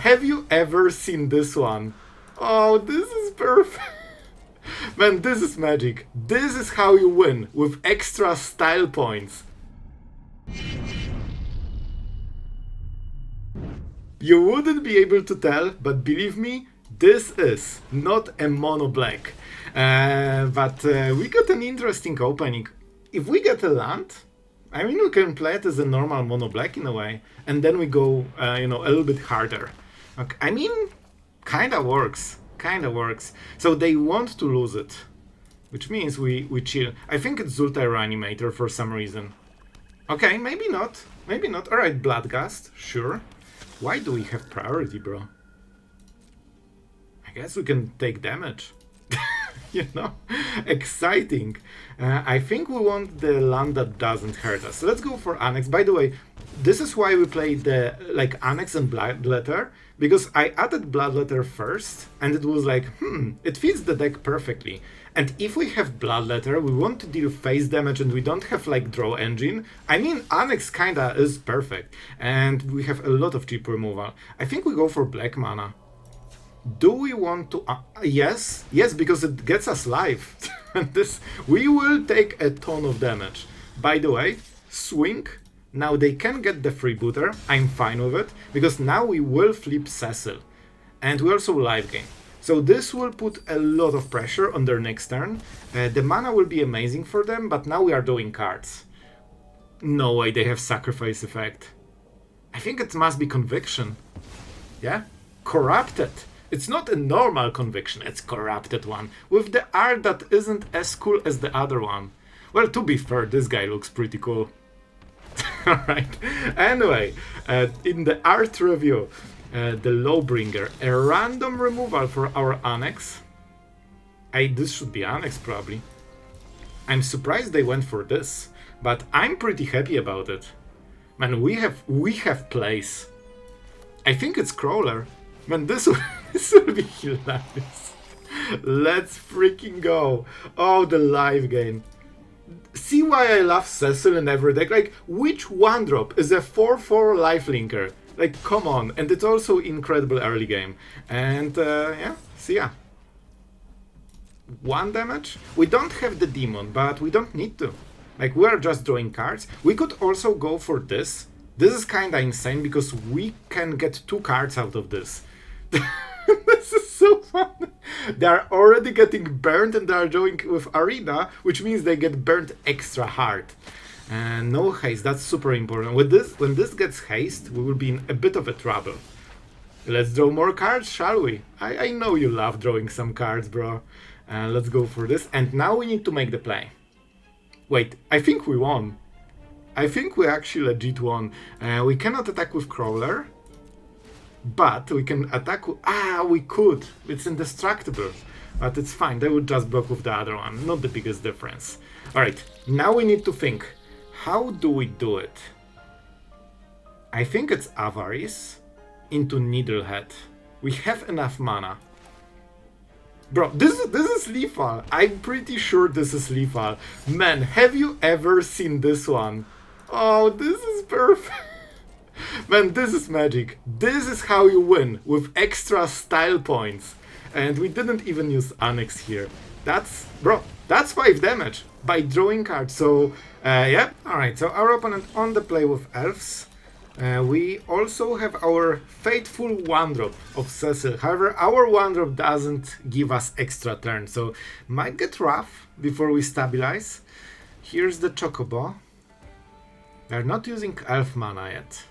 have you ever seen this one? Oh, this is perfect. Man, this is magic. This is how you win, with extra style points. You wouldn't be able to tell, but believe me, this is not a mono black. But we got an interesting opening. If we get a land, I mean, we can play it as a normal mono black in a way, and then we go, you know, a little bit harder. Okay, I mean, kinda works. Kinda works. So they want to lose it, which means we chill. I think it's Zultai Reanimator for some reason. Okay, maybe not. Maybe not. Alright, Bloodgust, sure. Why do we have priority, bro? I guess we can take damage. You know? Exciting. I think we want the land that doesn't hurt us. So let's go for Annex. By the way, this is why we played the Annex and Bloodletter, because I added Bloodletter first, and it was like, it fits the deck perfectly. And if we have Bloodletter, we want to deal face damage and we don't have like draw engine. I mean, Annex kinda is perfect, and we have a lot of cheap removal. I think we go for black mana. Do we want to... yes, because it gets us life. This, we will take a ton of damage. By the way, swing. Now they can get the freebooter. I'm fine with it, because now we will flip Cecil. And we also live game. So this will put a lot of pressure on their next turn. The mana will be amazing for them, but now we are doing cards. No way they have sacrifice effect. I think it must be conviction. Yeah? Corrupted. It's not a normal conviction, it's corrupted one, with the art that isn't as cool as the other one. Well, to be fair, this guy looks pretty cool. Alright, anyway, in the art review, the Lawbringer, a random removal for our Annex. This should be Annex probably. I'm surprised they went for this, but I'm pretty happy about it. Man, we have place. I think it's Crawler. Man, this will be hilarious. Let's freaking go. Oh, the live game. See why I love Cecil in every deck? Like, which one drop is a 4/4 lifelinker? Like, come on. And it's also incredible early game. And, yeah, see ya. 1 damage? We don't have the demon, but we don't need to. Like, we are just drawing cards. We could also go for this. This is kinda insane, because we can get 2 cards out of this. This is so fun. They are already getting burned and they are drawing with Arena, which means they get burned extra hard. And no haste, that's super important. With this, when this gets haste, we will be in a bit of a trouble. Let's draw more cards, shall we? I know you love drawing some cards, bro. Let's go for this. And now we need to make the play. Wait, I think we won. I think we actually legit won. We cannot attack with Crawler. But we can attack... we could. It's indestructible. But it's fine. They would just block with the other one. Not the biggest difference. Alright, now we need to think. How do we do it? I think it's Avarice into Needlehead. We have enough mana. Bro, this is lethal. I'm pretty sure this is lethal. Man, have you ever seen this one? Oh, this is perfect. Man, this is magic. This is how you win, with extra style points. And we didn't even use Annex here. That's 5 damage by drawing cards. So, yeah. Alright, so our opponent on the play with elves. We also have our faithful 1-drop of Cecil. However, our 1-drop doesn't give us extra turn, so might get rough before we stabilize. Here's the Chocobo. They're not using elf mana yet.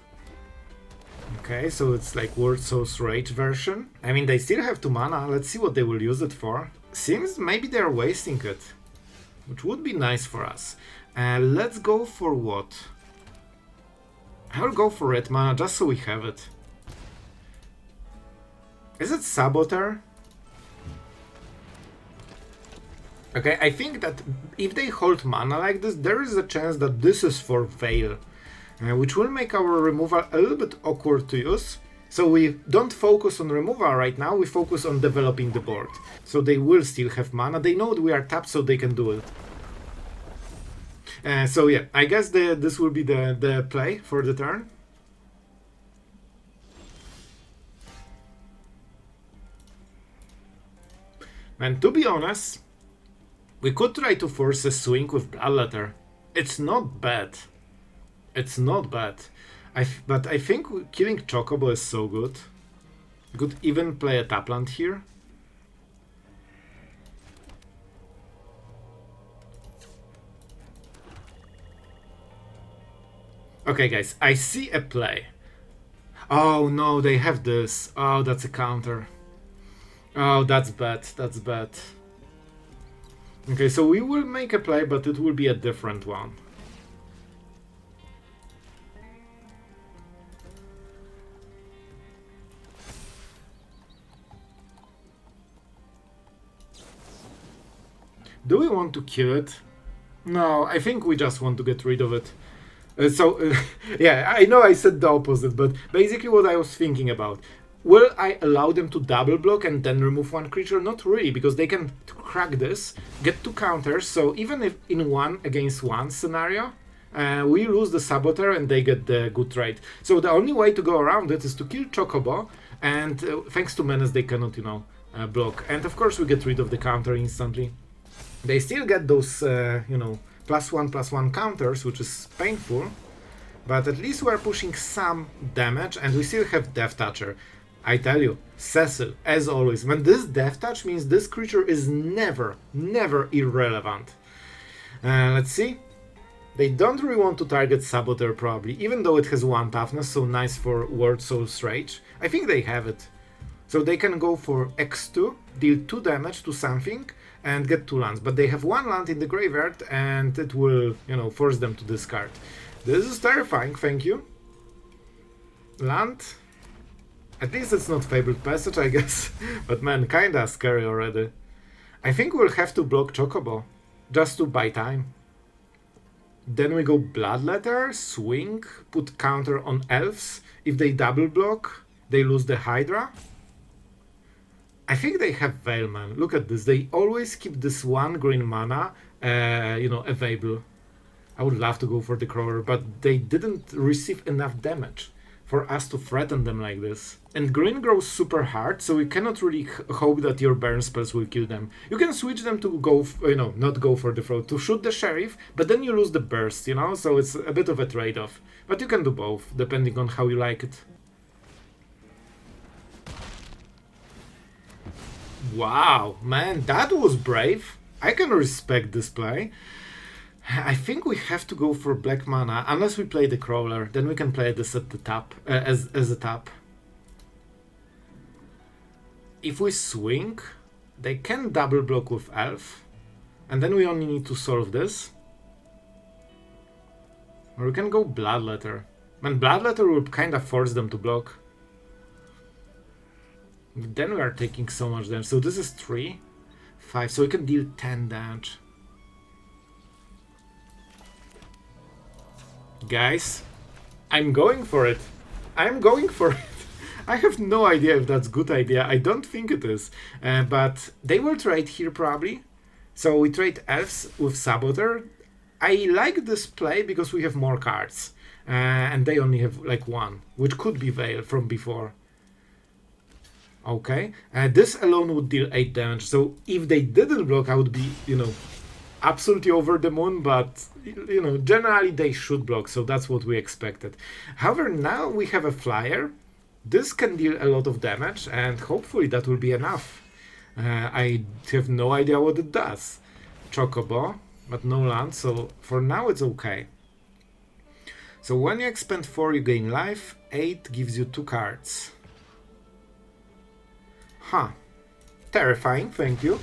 Okay, so it's like World Soul's Rage version. I mean, they still have 2 mana. Let's see what they will use it for. Seems maybe they're wasting it, which would be nice for us. Let's go for what? I'll go for red mana just so we have it. Is it Saboteur? Okay, I think that if they hold mana like this, there is a chance that this is for Veil. Which will make our removal a little bit awkward to use. So we don't focus on removal right now, we focus on developing the board. So they will still have mana, they know that we are tapped so they can do it. So yeah, I guess this will be the play for the turn. And to be honest, we could try to force a swing with Bloodletter. It's not bad. It's not bad. But I think killing Chocobo is so good. You could even play a Tapland here. Okay, guys, I see a play. Oh no, they have this. Oh, that's a counter. Oh, that's bad. That's bad. Okay, so we will make a play, but it will be a different one. Do we want to kill it? No, I think we just want to get rid of it. Yeah, I know I said the opposite, but basically what I was thinking about. Will I allow them to double block and then remove one creature? Not really, because they can crack this, get 2 counters, so even if in 1 against 1 scenario, we lose the Saboteur and they get the good trade. So the only way to go around it is to kill Chocobo, and thanks to Menace they cannot, block. And of course we get rid of the counter instantly. They still get those, +1/+1 counters, which is painful, but at least we're pushing some damage, and we still have Death Toucher. I tell you, Cecil, as always, when this Death Touch means this creature is never irrelevant. Let's see. They don't really want to target Saboteur probably, even though it has 1 toughness, so nice for Word Soul's Rage. I think they have it. So they can go for X2, deal 2 damage to something, and get 2 lands. But they have 1 land in the graveyard, and it will, force them to discard. This is terrifying, thank you. Land. At least it's not Fabled Passage, I guess. But man, kinda scary already. I think we'll have to block Chocobo, just to buy time. Then we go Bloodletter, swing, put counter on Elves. If they double block, they lose the Hydra. I think they have Veil, man. Look at this. They always keep this 1 green mana, available. I would love to go for the Crawler, but they didn't receive enough damage for us to threaten them like this. And green grows super hard, so you cannot really hope that your burn spells will kill them. You can switch them to go, not go for the throat, to shoot the Sheriff, but then you lose the burst, so it's a bit of a trade-off. But you can do both, depending on how you like it. Wow, man, that was brave. I can respect this play. I think we have to go for black mana, unless we play the Crawler, then we can play this at the top, as a tap. If we swing, they can double block with Elf, and then we only need to solve this. Or we can go Bloodletter. Man, Bloodletter will kinda force them to block. Then we are taking so much damage, so this is 3, 5, so we can deal 10 damage. Guys, I'm going for it. I'm going for it. I have no idea if that's a good idea. I don't think it is. But they will trade here probably. So we trade Elves with Saboteur. I like this play because we have more cards. And they only have like 1, which could be Veil from before. Okay. This alone would deal 8 damage. So if they didn't block, I would be, absolutely over the moon, but generally they should block, so that's what we expected. However, now we have a flyer. This can deal a lot of damage, and hopefully that will be enough. I have no idea what it does. Chocobo, but no land, so for now it's okay. So when you expend 4, you gain life. 8 gives you 2 cards. Huh. Terrifying, thank you.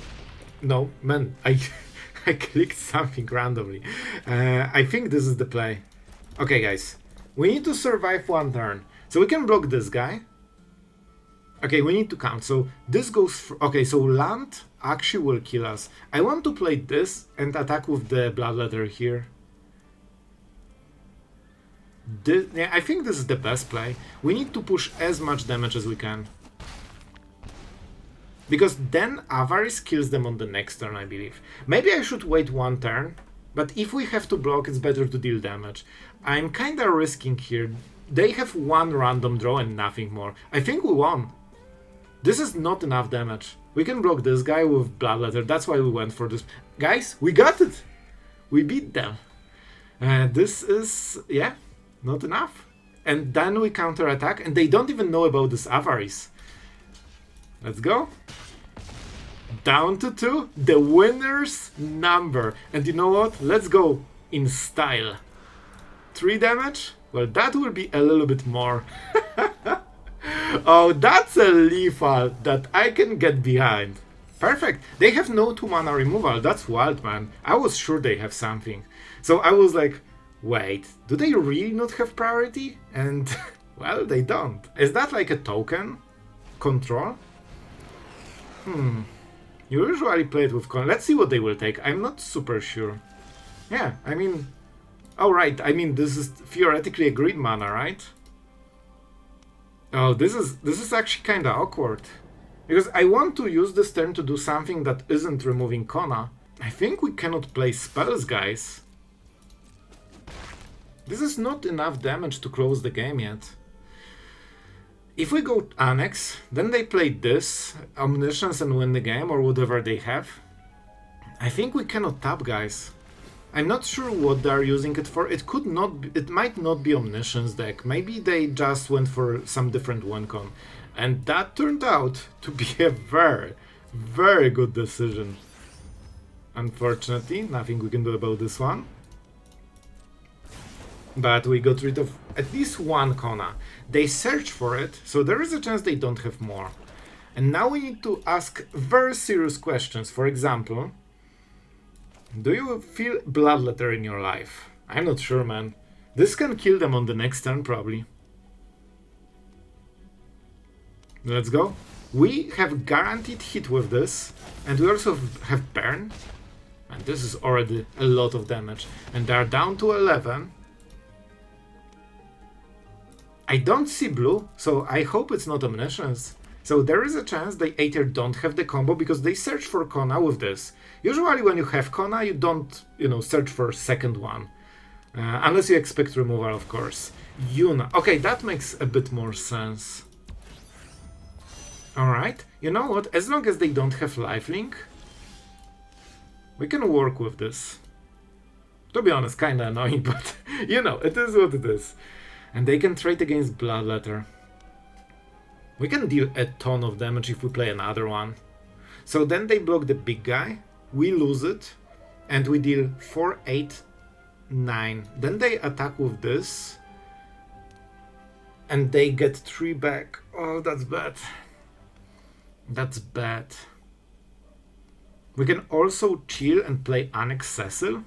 No, man, I clicked something randomly. I think this is the play. Okay, guys. We need to survive 1 turn. So we can block this guy. Okay, we need to count. So this goes... Okay, so land actually will kill us. I want to play this and attack with the Bloodletter here. Yeah, I think this is the best play. We need to push as much damage as we can. Because then Avarice kills them on the next turn, I believe. Maybe I should wait 1 turn, but if we have to block, it's better to deal damage. I'm kinda risking here. They have 1 random draw and nothing more. I think we won. This is not enough damage. We can block this guy with Bloodletter. That's why we went for this. Guys, we got it. We beat them. This is, yeah, not enough. And then we counterattack, and they don't even know about this Avarice. Let's go. Down to 2. The winner's number. And you know what? Let's go in style. 3 damage? Well, that will be a little bit more. Oh, that's a lethal that I can get behind. Perfect. They have no 2 mana removal. That's wild, man. I was sure they have something. So I was like, wait, do they really not have priority? And, well, they don't. Is that like a token? Control? You usually play it with con. Let's see what they will take. I'm not super sure. Yeah, I mean... Oh, right. I mean, this is theoretically a green mana, right? Oh, this is actually kind of awkward. Because I want to use this turn to do something that isn't removing Kona. I think we cannot play spells, guys. This is not enough damage to close the game yet. If we go Annex, then they play this, Omniscience, and win the game, or whatever they have. I think we cannot tap, guys. I'm not sure what they're using it for. It could not be, it might not be Omniscience deck. Maybe they just went for some different win con. And that turned out to be a very, very good decision. Unfortunately, nothing we can do about this one. But we got rid of at least 1 Kona. They search for it, so there is a chance they don't have more. And now we need to ask very serious questions. For example, do you feel Bloodletter in your life? I'm not sure, man. This can kill them on the next turn, probably. Let's go. We have guaranteed hit with this, and we also have burn. And this is already a lot of damage. And they're down to 11. I don't see blue, so I hope it's not Omniscience. So there is a chance they either don't have the combo because they search for Kona with this. Usually when you have Kona, you don't, search for a second one. Unless you expect removal, of course. Yuna. Okay, that makes a bit more sense. Alright, you know what? As long as they don't have lifelink, we can work with this. To be honest, kinda annoying, but it is what it is. And they can trade against Bloodletter. We can deal a ton of damage if we play another one. So then they block the big guy, we lose it, and we deal 4, 8, 9. Then they attack with this, and they get 3 back. Oh, that's bad. That's bad. We can also chill and play Annex Cecil.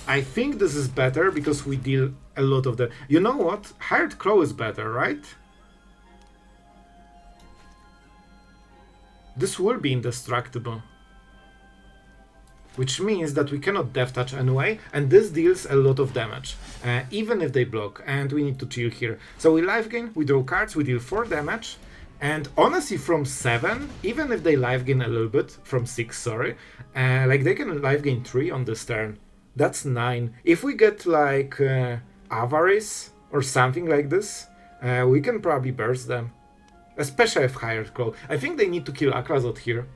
I think this is better because we deal a lot of the... You know what? Hired Crow is better, right? This will be indestructible. Which means that we cannot Death Touch anyway, and this deals a lot of damage. Even if they block, and we need to chill here. So we life gain, we draw cards, we deal 4 damage, and honestly from 7, even if they life gain a little bit, from 6, sorry, they can life gain 3 on this turn. That's 9. If we get like Avarice or something like this, we can probably burst them. Especially if Hired Crow. I think they need to kill Aclazotz here.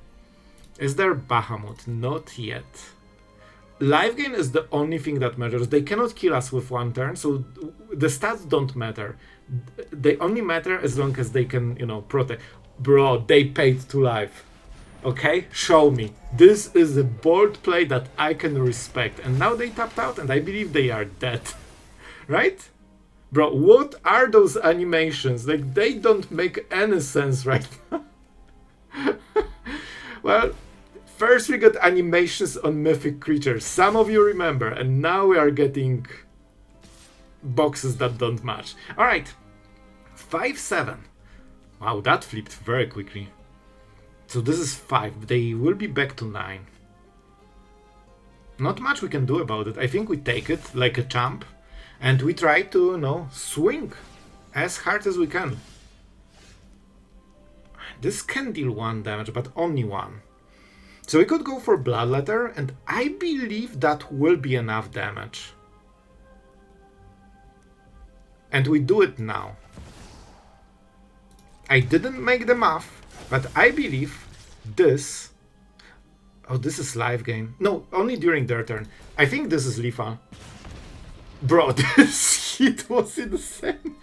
Is there Bahamut? Not yet. Life gain is the only thing that matters. They cannot kill us with 1 turn, so the stats don't matter. They only matter as long as they can, protect. Bro, they paid to life. Okay, show me. This is a bold play that I can respect. And now they tapped out and I believe they are dead. Right? Bro, what are those animations? Like, they don't make any sense right now. Well, first we got animations on mythic creatures. Some of you remember. And now we are getting boxes that don't match. Alright. 5-7. Wow, that flipped very quickly. So this is 5. They will be back to 9. Not much we can do about it. I think we take it like a champ. And we try to, swing as hard as we can. This can deal 1 damage, but only 1. So we could go for Bloodletter, and I believe that will be enough damage. And we do it now. I didn't make the math, but I believe this... Oh, this is live game. No, only during their turn. I think this is lethal. Bro, this hit was insane.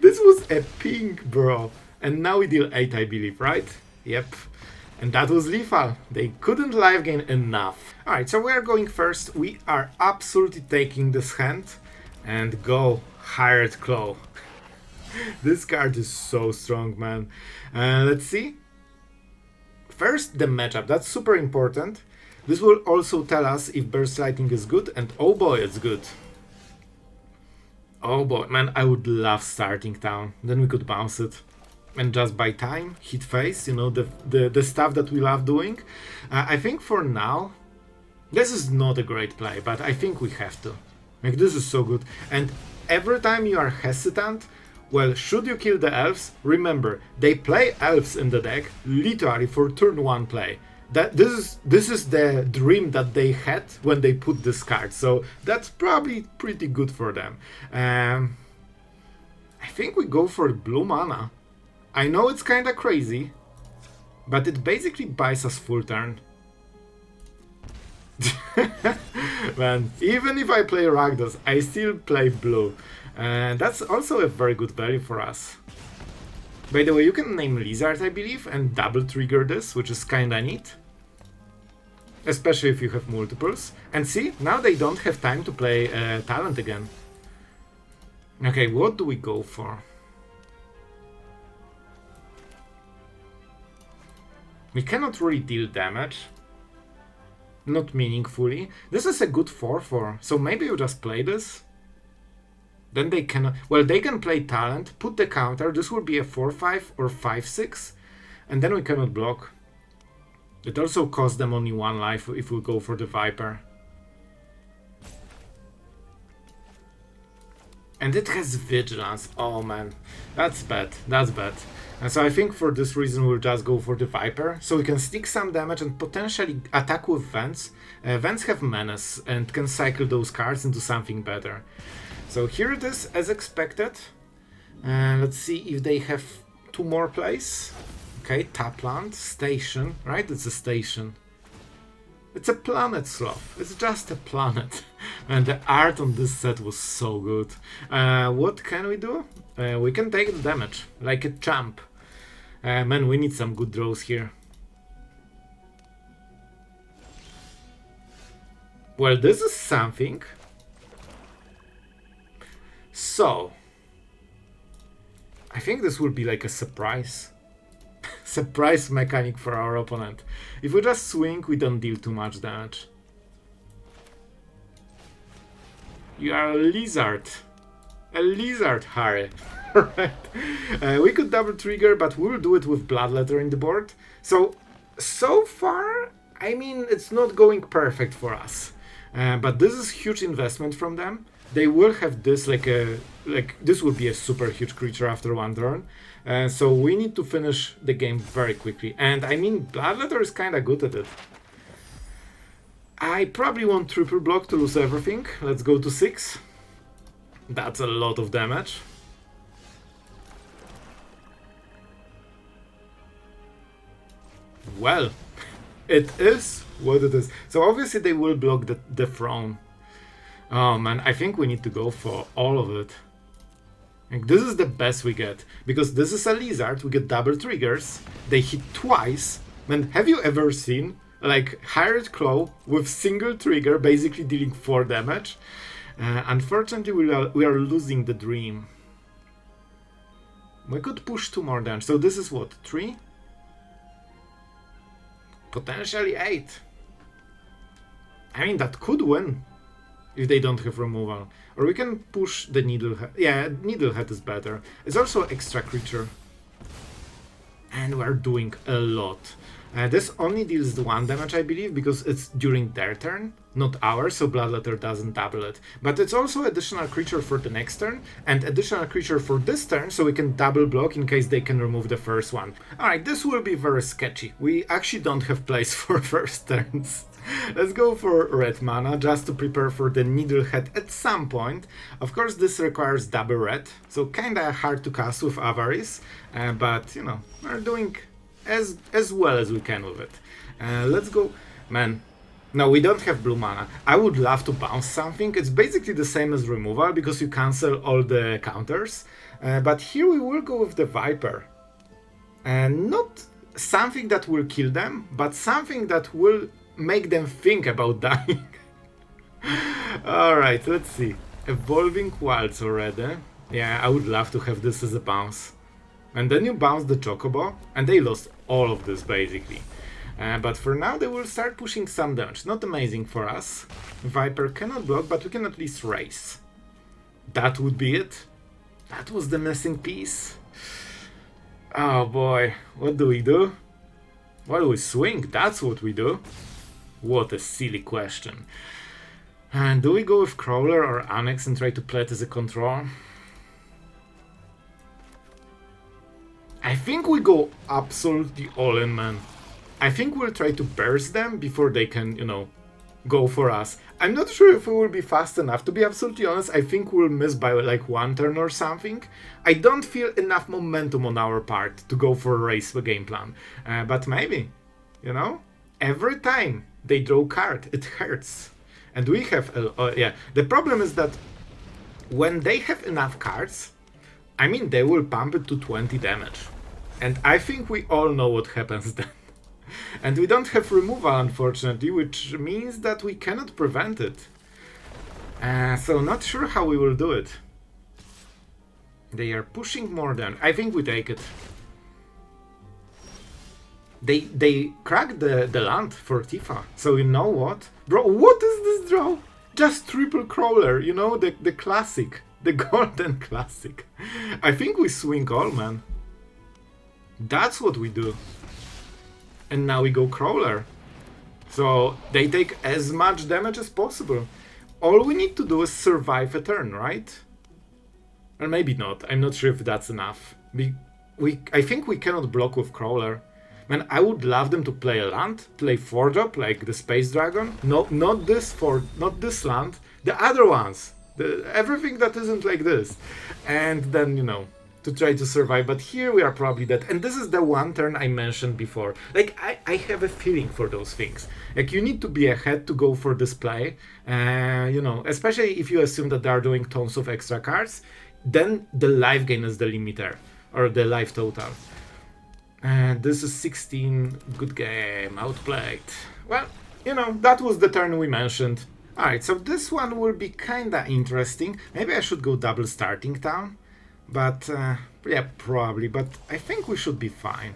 This was a ping, bro. And now we deal 8, I believe, right? Yep. And that was lethal. They couldn't live gain enough. Alright, so we are going first. We are absolutely taking this hand. And go Hired Claw. This card is so strong, man. Let's see. First, the matchup. That's super important. This will also tell us if Burst Lightning is good. And oh boy, it's good. Oh boy, man, I would love starting down. Then we could bounce it. And just by time, hit face, you know, the stuff that we love doing. I think for now, this is not a great play, but I think we have to. Like, this is so good. And every time you are hesitant, well, should you kill the elves? Remember, they play elves in the deck literally for turn 1 play. This is the dream that they had when they put this card, so that's probably pretty good for them. I think we go for blue mana. I know it's kinda crazy, but it basically buys us full turn. Man, even if I play Rakdos, I still play blue. And that's also a very good value for us. By the way, you can name Lizard, I believe, and double trigger this, which is kinda neat. Especially if you have multiples. And see, now they don't have time to play Talent again. Okay, what do we go for? We cannot really deal damage. Not meaningfully. This is a good 4/4, so maybe you just play this. Then they cannot... Well, they can play Talent, put the counter, this will be a 4/5 or 5/6, and then we cannot block. It also costs them only 1 life if we go for the Viper. And it has Vigilance. Oh man, that's bad, that's bad. And so I think for this reason we'll just go for the Viper, so we can stick some damage and potentially attack with Vents. Vents have Menace and can cycle those cards into something better. So here it is, as expected. Let's see if they have 2 more plays. Okay, Tapland, Station, right? It's a station. It's a planet, Sloth. It's just a planet. And the art on this set was so good. What can we do? We can take the damage, like a champ. Man, we need some good draws here. Well, this is something. So, I think this will be like a surprise. Surprise mechanic for our opponent. If we just swing, we don't deal too much damage. You are a lizard. A lizard, Harry. Right. We could double trigger, but we'll do it with Bloodletter in the board. So far, I mean, it's not going perfect for us. But this is huge investment from them. They will have this this will be a super huge creature after 1 turn. So we need to finish the game very quickly. And I mean, Bloodletter is kinda good at it. I probably want triple block to lose everything. Let's go to 6. That's a lot of damage. Well, it is what it is. So obviously they will block the throne. Oh man, I think we need to go for all of it. Like, this is the best we get. Because this is a lizard, we get double triggers. They hit twice. Man, have you ever seen like Hired Claw with single trigger basically dealing 4 damage? Unfortunately, we are losing the dream. We could push 2 more damage. So this is what, 3? Potentially 8. I mean, that could win if they don't have removal. Or we can push the Needlehead. Yeah, Needlehead is better. It's also extra creature. And we're doing a lot. This only deals 1 damage, I believe, because it's during their turn, not ours, so Bloodletter doesn't double it. But it's also additional creature for the next turn, and additional creature for this turn, so we can double block in case they can remove the first one. Alright, this will be very sketchy. We actually don't have plays for first turns. Let's go for red mana just to prepare for the Needlehead at some point. Of course, this requires double red, so kinda hard to cast with Avarice, but you know, we're doing as well as we can with it. Let's go, man. No, we don't have blue mana. I would love to bounce something. It's basically the same as removal because you cancel all the counters. But here we will go with the Viper. And not something that will kill them, but something that will make them think about dying. Alright, let's see. Evolving Wilds already. Yeah, I would love to have this as a bounce. And then you bounce the Chocobo, and they lost all of this basically. But for now they will start pushing some damage. Not amazing for us. Viper cannot block, but we can at least race. That would be it. That was the missing piece. Oh boy, what do we do? Well, we swing, that's what we do. What a silly question. And do we go with Crawler or Annex and try to play it as a control? I think we go absolutely all in, man. I think we'll try to burst them before they can, you know, go for us. I'm not sure if we will be fast enough. To be absolutely honest, I think we'll miss by like one turn or something. I don't feel enough momentum on our part to go for a race game plan. But maybe, you know, every time they draw a card, it hurts. And we have, yeah, the problem is that when they have enough cards, I mean, they will pump it to 20 damage. And I think we all know what happens then. And we don't have removal, unfortunately, which means that we cannot prevent it. So not sure how we will do it. They are pushing more than... I think we take it. They cracked the land for Tifa. So you know what? Bro, what is this draw? Just triple Crawler, you know, the classic. The golden classic. I think we swing all, man. That's what we do. And now we go Crawler. So they take as much damage as possible. All we need to do is survive a turn, right? Or maybe not. I'm not sure if that's enough. I think we cannot block with Crawler. Man, I would love them to play a land, play 4-drop like the Space Dragon. No, not this land. The other ones. Everything that isn't like this. And then, you know, to try to survive, but here we are probably dead. And this is the one turn I mentioned before. Like, I have a feeling for those things. Like, you need to be ahead to go for this play. You know, especially if you assume that they are doing tons of extra cards, then the life gain is the limiter, or the life total. This is 16, good game, outplayed. Well, you know, that was the turn we mentioned. Alright, so this one will be kinda interesting. Maybe I should go double starting town. But, yeah, probably, but I think we should be fine.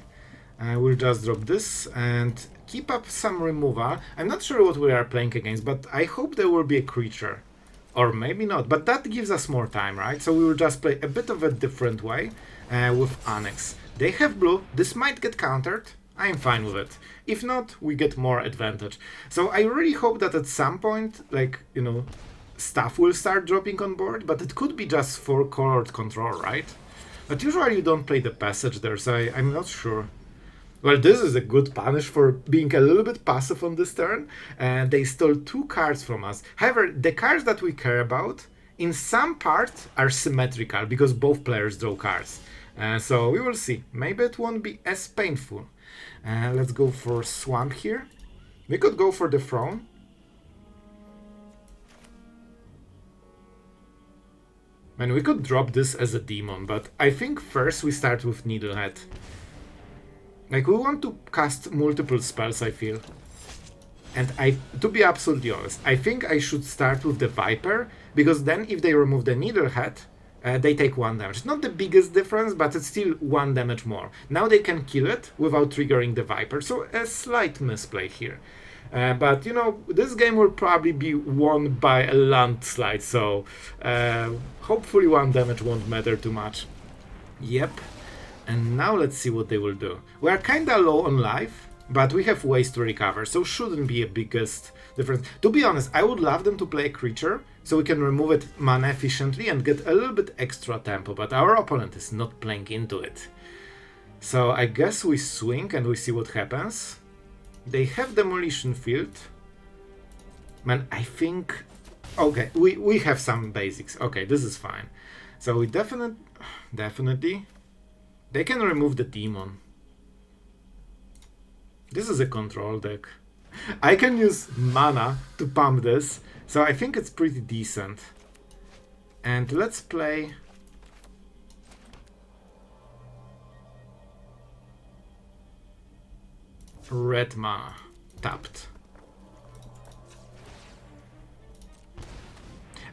We'll just drop this and keep up some removal. I'm not sure what we are playing against, but I hope there will be a creature. Or maybe not, but that gives us more time, right? So we will just play a bit of a different way with Annex. They have blue, this might get countered, I'm fine with it. If not, we get more advantage. So I really hope that at some point, like, you know, stuff will start dropping on board, but it could be just for colored control, right? But usually you don't play the passage there, so I'm not sure. Well, this is a good punish for being a little bit passive on this turn, and they stole 2 cards from us. However, the cards that we care about, in some part, are symmetrical, because both players draw cards. So we will see. Maybe it won't be as painful. Let's go for Swamp here. We could go for the Throne. Man, we could drop this as a demon, but I think first we start with Needlehead. Like, we want to cast multiple spells, I feel. And to be absolutely honest, I think I should start with the Viper, because then if they remove the Needlehead, they take 1 damage. Not the biggest difference, but it's still 1 damage more. Now they can kill it without triggering the Viper, so a slight misplay here. But, you know, this game will probably be won by a landslide, so hopefully 1 damage won't matter too much. Yep. And now let's see what they will do. We are kinda low on life, but we have ways to recover, so shouldn't be a biggest difference. To be honest, I would love them to play a creature, so we can remove it mana efficiently and get a little bit extra tempo, but our opponent is not playing into it. So I guess we swing and we see what happens. They have Demolition Field. Man, I think... Okay, we have some basics. Okay, this is fine. So we definitely... They can remove the demon. This is a control deck. I can use mana to pump this, so I think it's pretty decent. And let's play... red mana, tapped.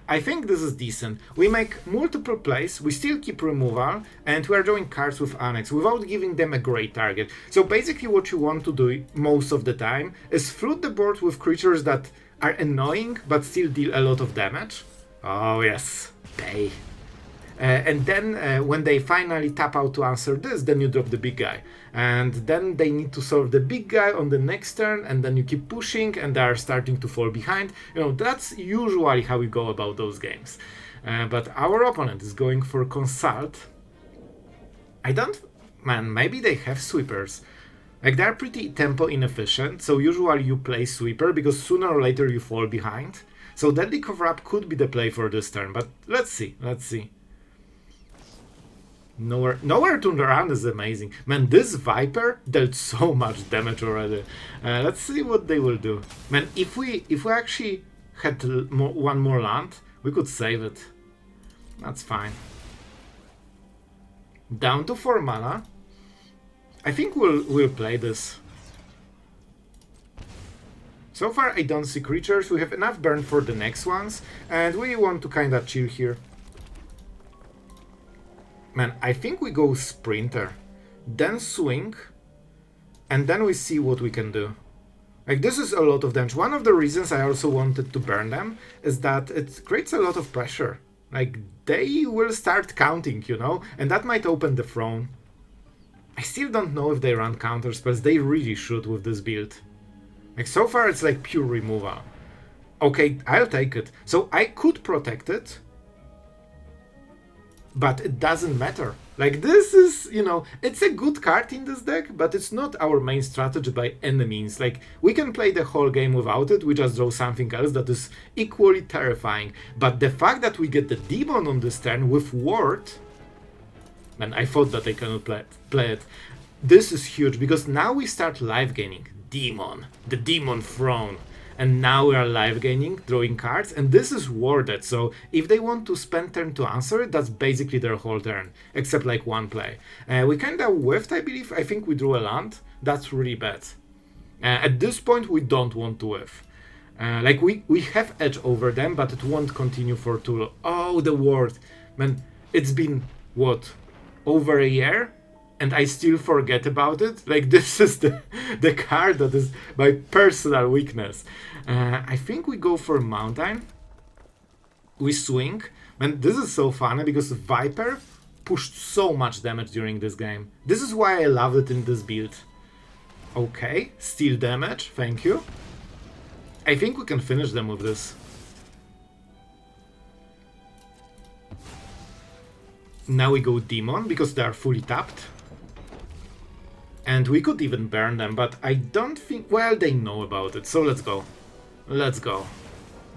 I think this is decent. We make multiple plays, we still keep removal, and we are drawing cards with Annex without giving them a great target. So basically what you want to do most of the time is flood the board with creatures that are annoying but still deal a lot of damage. Oh yes, they. And then when they finally tap out to answer this, then you drop the big guy. And then they need to solve the big guy on the next turn, and then you keep pushing and they are starting to fall behind. You know, that's usually how we go about those games. But our opponent is going for Consult. Man, maybe they have sweepers. Like, they're pretty tempo inefficient, so usually you play sweeper because sooner or later you fall behind. So Deadly Cover-Up could be the play for this turn, but let's see. Nowhere to run is amazing. Man, this Viper dealt so much damage already. Let's see what they will do. Man, if we actually had one more land, we could save it. That's fine. Down to 4 mana. I think we'll play this. So far I don't see creatures. We have enough burn for the next ones, and we want to kinda chill here. Man, I think we go Sprinter, then swing, and then we see what we can do. Like, this is a lot of damage. One of the reasons I also wanted to burn them is that it creates a lot of pressure. Like, they will start counting, you know, and that might open the throne. I still don't know if they run counter spells. They really should with this build. Like, so far it's like pure removal. Okay, I'll take it. So I could protect it, but it doesn't matter. Like, this is, you know, it's a good card in this deck, but it's not our main strategy by any means. Like, we can play the whole game without it, we just draw something else that is equally terrifying. But the fact that we get the demon on this turn with ward, man, I thought that I cannot play it. This is huge, because now we start life gaining. Demon, the demon throne. And now we are live gaining, drawing cards, and this is warded, so if they want to spend turn to answer it, that's basically their whole turn, except like one play. We kinda whiffed, I believe. I think we drew a land. That's really bad. At this point, we don't want to whiff. Like, we have edge over them, but it won't continue for too long. Oh, the ward. Man, it's been, what, over a year? And I still forget about it. Like, this is the card that is my personal weakness. I think we go for Mountain. We swing. Man, this is so funny because Viper pushed so much damage during this game. This is why I love it in this build. Okay, steal damage, thank you. I think we can finish them with this. Now we go Demon because they are fully tapped. And we could even burn them, but I don't think... Well, they know about it, so let's go. Let's go.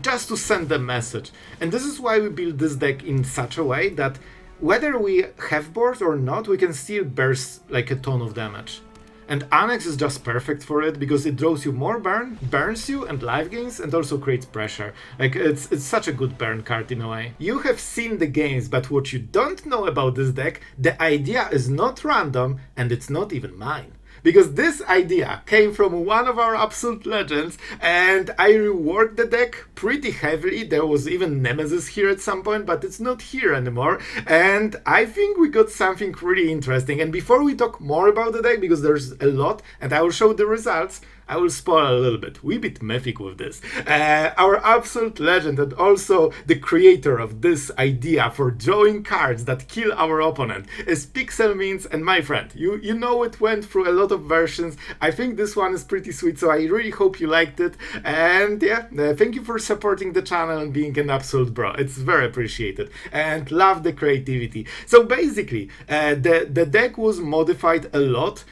Just to send the message. And this is why we build this deck in such a way that whether we have board or not, we can still burst like a ton of damage. And Annex is just perfect for it, because it draws you more burn, burns you and life gains, and also creates pressure. Like, it's such a good burn card in a way. You have seen the games, but what you don't know about this deck, the idea is not random, and it's not even mine. Because this idea came from one of our absolute legends, and I reworked the deck pretty heavily. There was even Nemesis here at some point, but it's not here anymore. And I think we got something really interesting. And before we talk more about the deck, because there's a lot, and I will show the results, I will spoil a little bit. We beat Mythic with this. Our absolute legend and also the creator of this idea for drawing cards that kill our opponent is Pixel Means, and my friend, you know it went through a lot of versions. I think this one is pretty sweet, so I really hope you liked it. And yeah, thank you for supporting the channel and being an absolute bro. It's very appreciated. And love the creativity. So basically, the deck was modified a lot.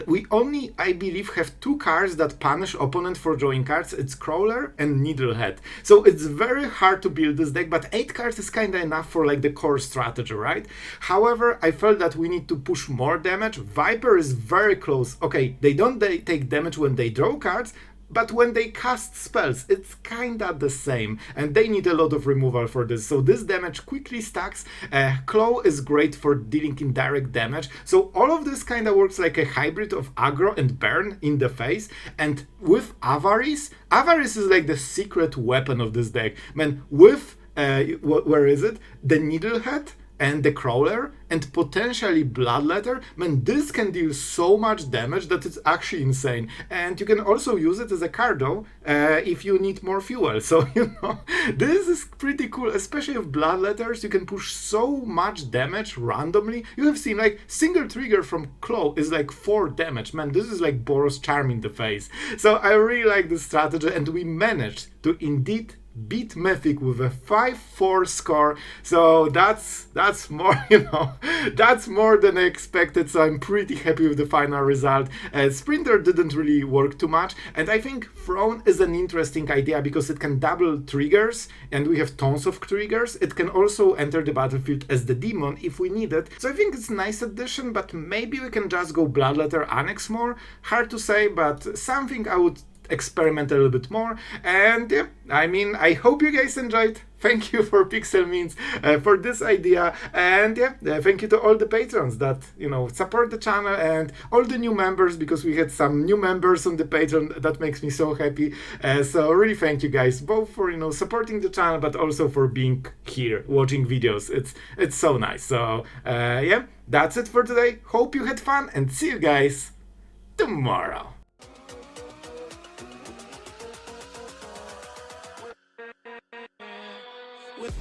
We only, I believe, have 2 cards cards that punish opponent for drawing cards, it's Crawler and Needlehead. So it's very hard to build this deck, but 8 cards is kinda enough for like the core strategy, right? However, I felt that we need to push more damage. Viper is very close. Okay, they don't take damage when they draw cards, but when they cast spells, it's kinda the same, and they need a lot of removal for this, so this damage quickly stacks. Claw is great for dealing indirect damage, so all of this kinda works like a hybrid of aggro and burn in the face, and with Avarice is like the secret weapon of this deck. Man, with, where is it? The Needlehead, and the Crawler, and potentially Bloodletter, man, this can deal so much damage that it's actually insane. And you can also use it as a card though, if you need more fuel. So, you know, this is pretty cool, especially with Bloodletters. You can push so much damage randomly. You have seen, like, single trigger from Claw is like 4 damage. Man, this is like Boros Charm in the face. So I really like this strategy, and we managed to indeed beat Mythic with a 5-4 score, so that's more, you know, that's more than I expected, so I'm pretty happy with the final result. Sprinter didn't really work too much, and I think Throne is an interesting idea because it can double triggers, and we have tons of triggers. It can also enter the battlefield as the demon if we need it, so I think it's a nice addition, but maybe we can just go Bloodletter Annex more. Hard to say, but something I would experiment a little bit more. And yeah, I mean, I hope you guys enjoyed. Thank you for Pixel Means for this idea, and yeah, thank you to all the patrons that, you know, support the channel, and all the new members, because we had some new members on the Patreon. That makes me so happy. So really thank you guys both for, you know, supporting the channel, but also for being here watching videos. It's so nice. So yeah, that's it for today. Hope you had fun, and see you guys tomorrow. With